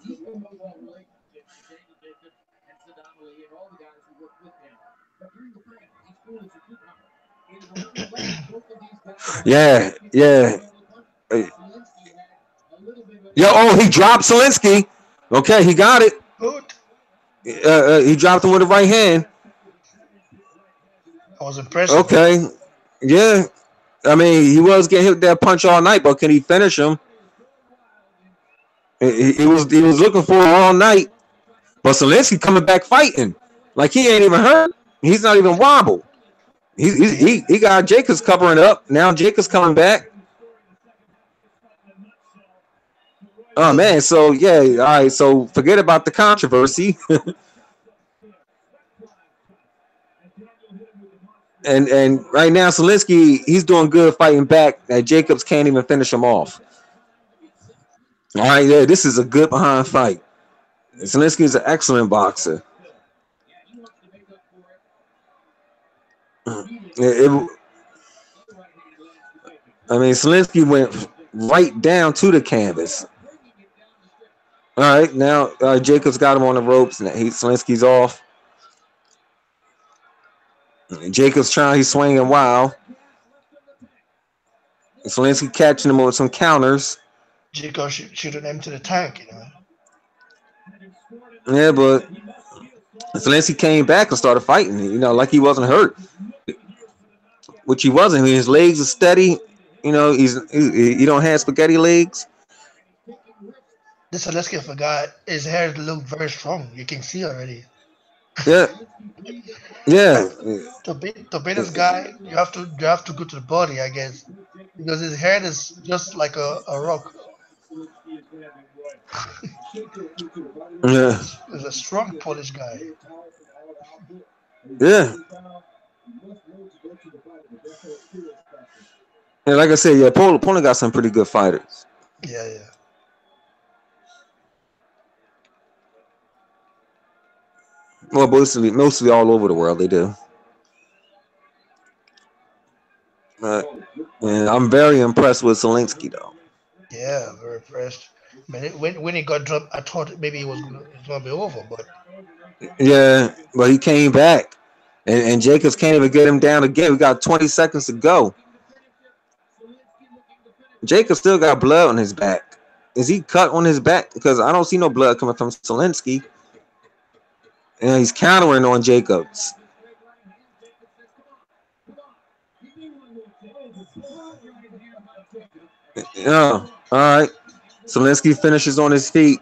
Yeah. He dropped Sulecki. Okay, he got it. He dropped him with the right hand. I was impressed. Okay. Yeah. I mean, he was getting hit with that punch all night, but can he finish him? He was looking for it all night. But Sulecki coming back fighting. Like he ain't even hurt. He's not even wobbled. He got Jacobs covering up. Now Jacobs coming back. Oh man, so yeah, all right. So forget about the controversy. and right now, Sulecki, he's doing good fighting back. And Jacobs can't even finish him off. All right, yeah, this is a good behind fight. Sulecki is an excellent boxer. Sulecki went right down to the canvas. All right, now Jacobs got him on the ropes, and Sulecki's off. Jacobs he's swinging wild. Sulecki catching him with some counters. Jacobs shooting him to the tank, Yeah, but Sulecki came back and started fighting, like he wasn't hurt. Which he wasn't. His legs are steady. He don't have spaghetti legs. This Sulecki forgot his hair looked very strong. You can see already. Yeah. To beat this guy, you have to go to the body, I guess, because his head is just like a rock. Yeah. He's a strong Polish guy. Yeah. And like I said, Poland got some pretty good fighters. Yeah. Well, mostly all over the world they do. And I'm very impressed with Sulecki, though. Yeah, very impressed. When he got dropped, I thought maybe it was gonna be over, but yeah, but he came back, and Jacobs can't even get him down again. We got 20 seconds to go. Jacobs still got blood on his back. Is he cut on his back? Because I don't see no blood coming from Sulecki. And he's countering on Jacobs. Yeah, all right. Sulecki finishes on his feet.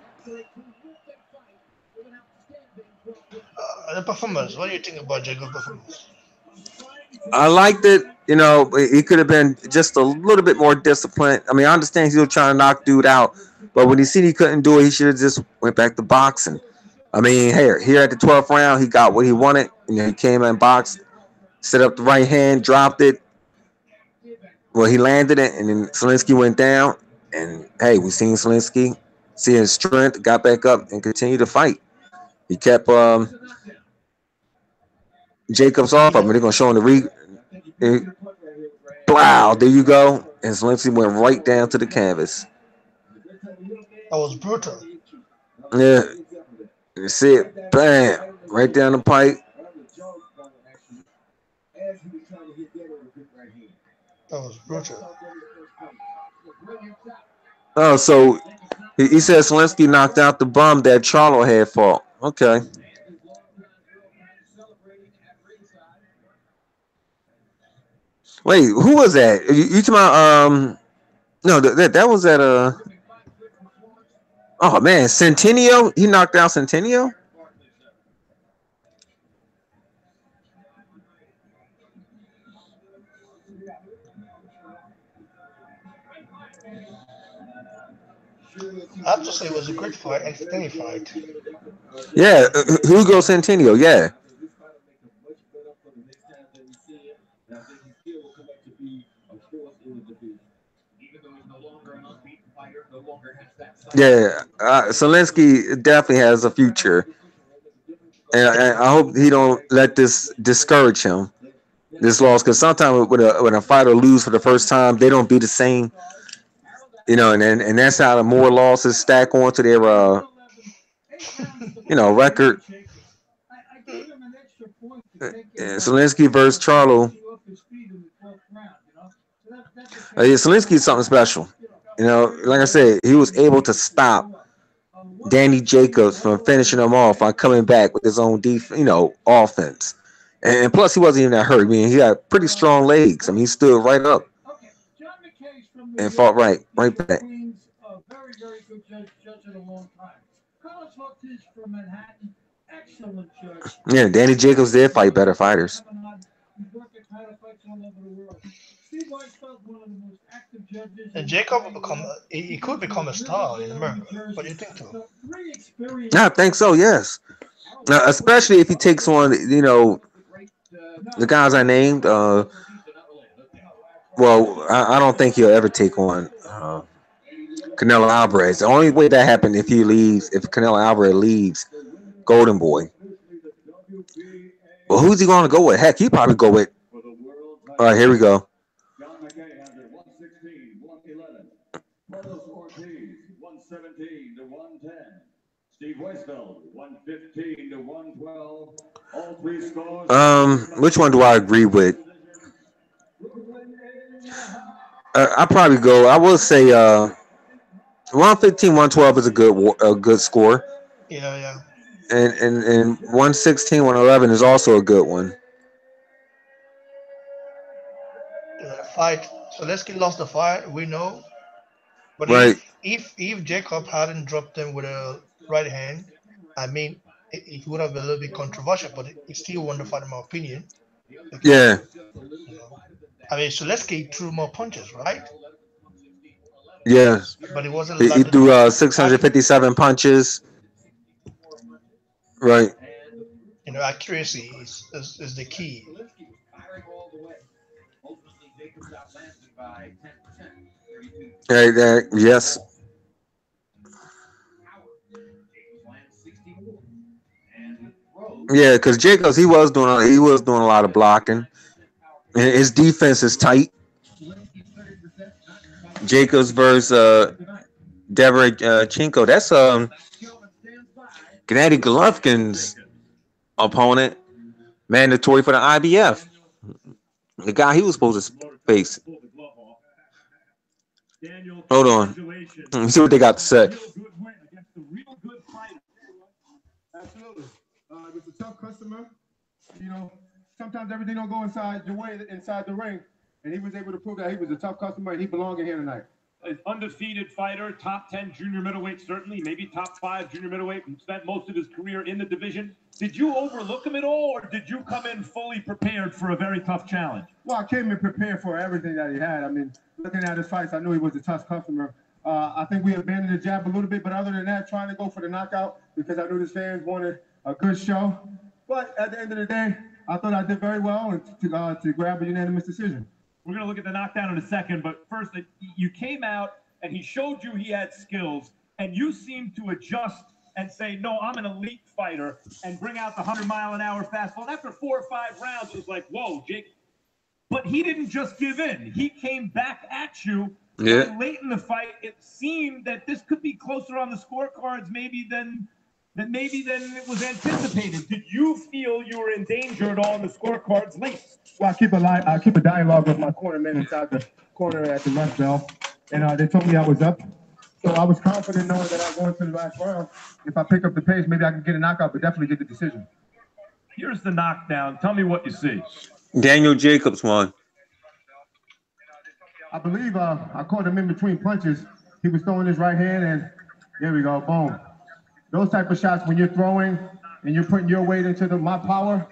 The performance. What do you think about Jacob's performance? I liked it. He could have been just a little bit more disciplined. I mean, I understand he's still trying to knock dude out, but when he seen he couldn't do it, he should have just went back to boxing. I mean, here at the 12th round, he got what he wanted. He came and boxed, set up the right hand, dropped it. Well, he landed it, and then Sulecki went down. And hey, we seen Sulecki see his strength, got back up, and continued to fight. He kept Jacobs off of him. They're gonna show him wow, there you go. And Sulecki went right down to the canvas. That was brutal. Yeah. You see it, bam, right down the pipe. That was brutal. Oh, so he said Sulecki knocked out the bum that Charlo had fought. Okay. Wait, who was that? You talking about no, that was at oh man, Centennial? He knocked out Centennial? I have to say it was a great fight, entertaining fight. Yeah, Hugo Centennial, yeah. Yeah, Sulecki definitely has a future, and I hope he don't let this discourage him. This loss, because sometimes when a fighter lose for the first time, they don't be the same, and that's how the more losses stack onto their record. Sulecki versus Charlo. Yeah, Zelensky's something special. Like I said, he was able to stop Danny Jacobs from finishing him off by coming back with his own offense. And plus, he wasn't even that hurt. I mean, he had pretty strong legs. I mean, he stood right up and fought right back. Yeah, Danny Jacobs did fight better fighters. And Jacob he could become a star in America. What do you think, too? I think so. Yes, especially if he takes on the guys I named. Well, I don't think he'll ever take on Canelo Alvarez. The only way that happened if Canelo Alvarez leaves Golden Boy. Well, who's he going to go with? Heck, he probably go with. All right, here we go. Which one do I agree with? I probably go. I will say 115, 112 is a good score. Yeah. And 116, 111 is also a good one. The fight. So Lesky lost the fight. We know. But right. if Jacob hadn't dropped him with a right hand, I mean, it would have been a little bit controversial, but he still won the fight, in my opinion. Because, yeah. I mean, Sulecki threw more punches, right? Yeah. But it wasn't. He threw 657 punches. Right. Accuracy is the key. Yes. Yeah, because Jacobs he was doing a lot of blocking. And his defense is tight. Jacobs versus Derevchenko. That's Gennady Golovkin's opponent, mandatory for the IBF. The guy he was supposed to face. Hold on. Let me see what they got to say. Absolutely. It was a tough customer. Sometimes everything don't go inside your way inside the ring. And he was able to prove that he was a tough customer and he belonged in here tonight. An undefeated fighter, top 10 junior middleweight, certainly, maybe top 5 junior middleweight, spent most of his career in the division. Did you overlook him at all, or did you come in fully prepared for a very tough challenge? Well, I came in prepared for everything that he had. I mean, looking at his fights, I knew he was a tough customer. I think we abandoned the jab a little bit, but other than that, trying to go for the knockout because I knew the fans wanted a good show. But at the end of the day, I thought I did very well and to grab a unanimous decision. We're going to look at the knockdown in a second, but first, you came out and he showed you he had skills, and you seemed to adjust and say, no, I'm an elite fighter, and bring out the 100-mile-an-hour fastball. And after 4 or 5 rounds, it was like, whoa, Jake. But he didn't just give in. He came back at you. Yeah. Late in the fight, it seemed that this could be closer on the scorecards maybe than it was anticipated. Did you feel you were in danger at all in the scorecards late? Well, I keep a dialogue with my corner men inside the corner at the rest bell, and they told me I was up. So I was confident knowing that I'm going to the last round. If I pick up the pace, maybe I can get a knockout, but definitely get the decision. Here's the knockdown. Tell me what you see. Daniel Jacobs won. I believe I caught him in between punches. He was throwing his right hand, and there we go, boom. Those type of shots, when you're throwing and you're putting your weight into my power,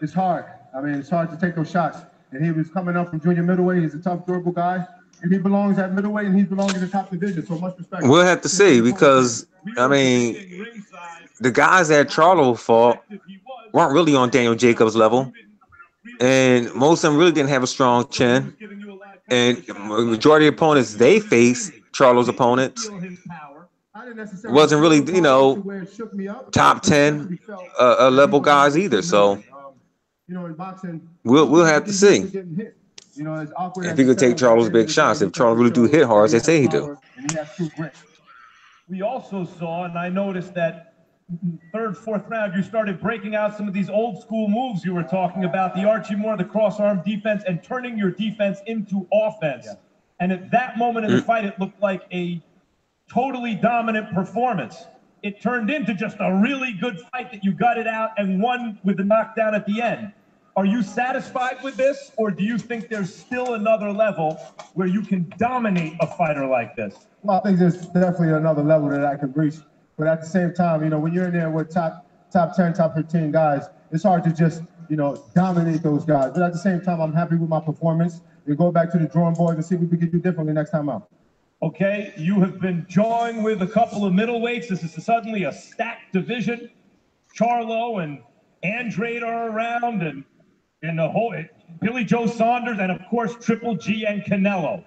it's hard. I mean, it's hard to take those shots. And he was coming up from junior middleweight. He's a tough, durable guy. And he belongs at middleweight, and he belongs in the top division. So much respect. We'll have to see because, I mean, the guys that Charlo fought weren't really on Daniel Jacobs' level. And most of them really didn't have a strong chin. And majority of opponents they faced Charlo's opponents. Feel his power. Wasn't really, you know, top 10 level guys either. So we'll have to see if he could take Charlo's big shots. If Charlo really do hit hard as they say he do. We also saw, and I noticed that third, fourth round, you started breaking out some of these old school moves you were talking about, the Archie Moore, the cross arm defense, and turning your defense into offense. Yeah. And at that moment in the fight, it looked like a totally dominant performance. It turned into just a really good fight that you gutted out and won with the knockdown at the end. Are you satisfied with this, or do you think there's still another level where you can dominate a fighter like this? Well, I think there's definitely another level that I can reach. But at the same time, you know, when you're in there with top 10, top 15 guys, it's hard to just, you know, dominate those guys. But at the same time, I'm happy with my performance. We go back to the drawing board and see what we can do differently next time out. Okay, you have been jawing with a couple of middleweights. This is suddenly a stacked division. Charlo and Andrade are around, and the whole Billy Joe Saunders, and of course Triple G and Canelo.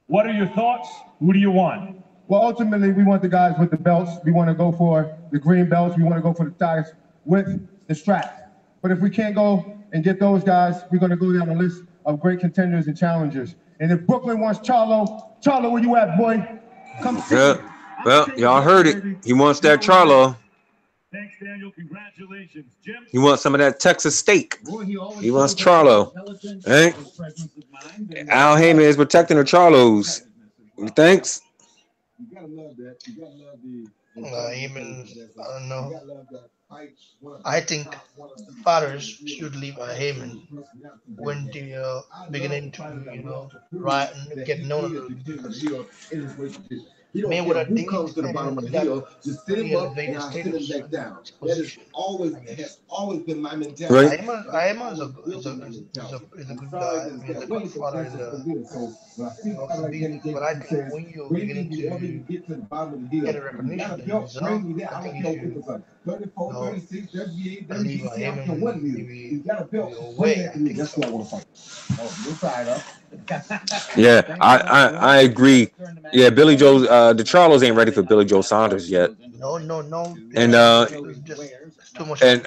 What are your thoughts? Who do you want? Well, ultimately, we want the guys with the belts. We want to go for the green belts. We want to go for the guys with the straps. But if we can't go and get those guys, we're going to go down a list of great contenders and challengers. And if Brooklyn wants Charlo, where you at, boy? Come see me. Well, y'all heard it. He wants that Charlo. Thanks, Daniel. Congratulations. Jim? He wants some of that Texas steak. He wants Charlo. Hey? Al Heyman is protecting the Charlos. Thanks. You gotta love that. You gotta love the. Heyman, I don't know. I think fathers should leave Heyman when they beginning to, you know, write and get known. Man with a ding comes to the bottom of the hill, just sit him up and sit him back down. That is always been my mentality. Right. Heyman is a good guy. He's a good father. But I think when you begin to get a recognition, I think you should leave Heyman maybe away. That's what I want to fight. Yeah, I agree. Yeah, Billy Joe, the Charlos ain't ready for Billy Joe Saunders yet. No. And just too much. And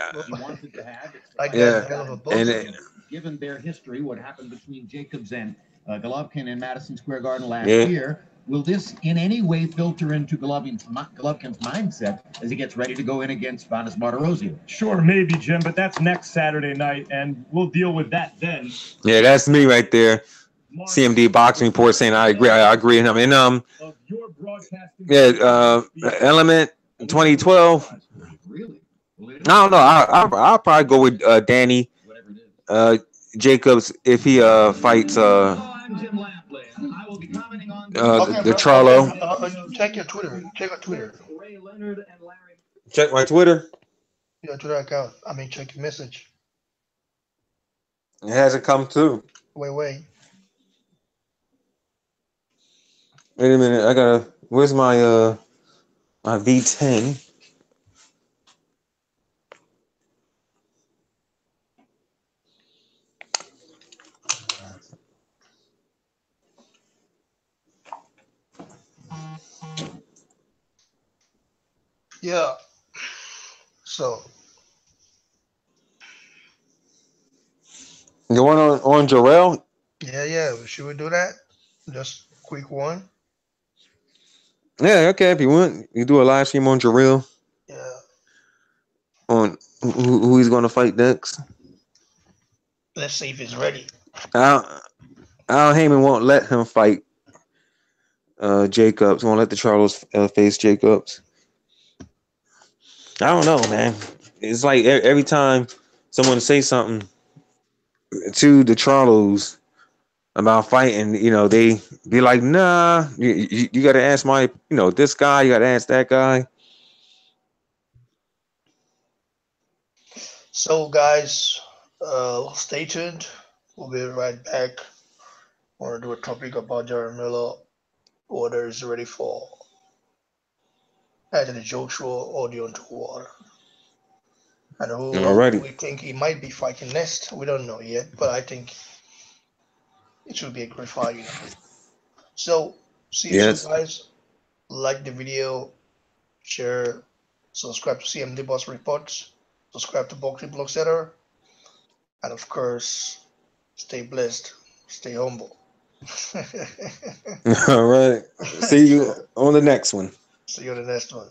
given their history, what happened between Jacobs and Golovkin in Madison Square Garden last year, will this in any way filter into Golovkin's mindset as he gets ready to go in against Vanes Martirosyan? Sure, maybe, Jim, but that's next Saturday night, and we'll deal with that then. Yeah, that's me right there. CMD Boxing Report saying I agree with him. And Element 2012. I don't know. I'll probably go with Danny Jacobs if he fights the Charlo. Check your Twitter. Check my Twitter. Your Twitter account. Check your message. It hasn't come through. Wait. Wait a minute. I gotta. Where's my my V10? Yeah. So. The one on Jarrell? Yeah. Should we do that? Just quick one. Yeah, okay. If you want, you do a live stream on Jarrell. Yeah. On who he's going to fight next. Let's see if he's ready. Al Heyman won't let him fight Jacobs. Won't let the Charlos face Jacobs. I don't know, man. It's like every time someone say something to the Charlos about fighting, they be like, nah, you got to ask this guy, you got to ask that guy. So, guys, stay tuned. We'll be right back. I want to do a topic about Jared Miller. Order is ready for Anthony Joshua or Deontay Wilder. And who we think he might be fighting next, we don't know yet, but I think it should be a great fight. So See you soon, guys. Like the video, share, subscribe to CMD Boss Reports, subscribe to Boxing Blog Center, and of course, stay blessed, stay humble. All right. See you on the next one. See you on the next one.